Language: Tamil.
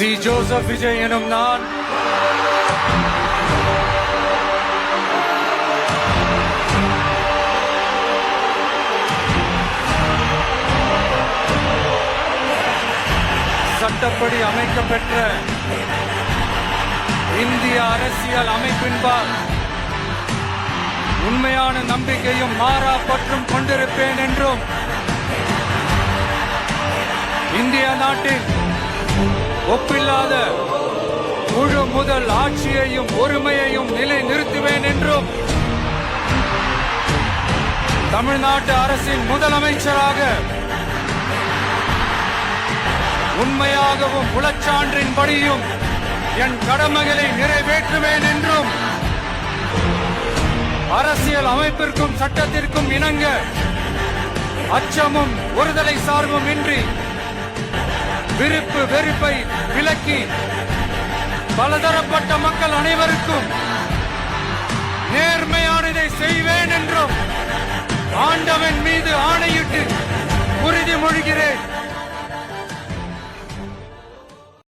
சி ஜோசப் விஜய் எனும் நான் சட்டப்படி அமைக்கப்பெற்ற இந்திய அரசியல் அமைப்பின்பால் உண்மையான நம்பிக்கையும் மாறா பற்றும் கொண்டிருப்பேன் என்றும் இந்திய நாட்டின் ஒப்பில்லாத முழு முதல் ஆட்சியையும் ஒருமையையும் நிலை நிறுத்துவேன் என்றும் தமிழ்நாட்டு அரசின் முதலமைச்சராக உண்மையாகவும் உளச்சான்றின்படியும் என் கடமைகளை நிறைவேற்றுவேன் என்றும் அரசியல் அமைப்பிற்கும் சட்டத்திற்கும் இணங்க அச்சமும் ஒருதலை சார்பும் இன்றி விருப்பு வெறுப்பை விலக்கி பலதரப்பட்ட மக்கள் அனைவருக்கும் நேர்மையானதை செய்வேன் என்றும் ஆண்டவன் மீது ஆணையிட்டு உறுதிமொழிகிறேன்.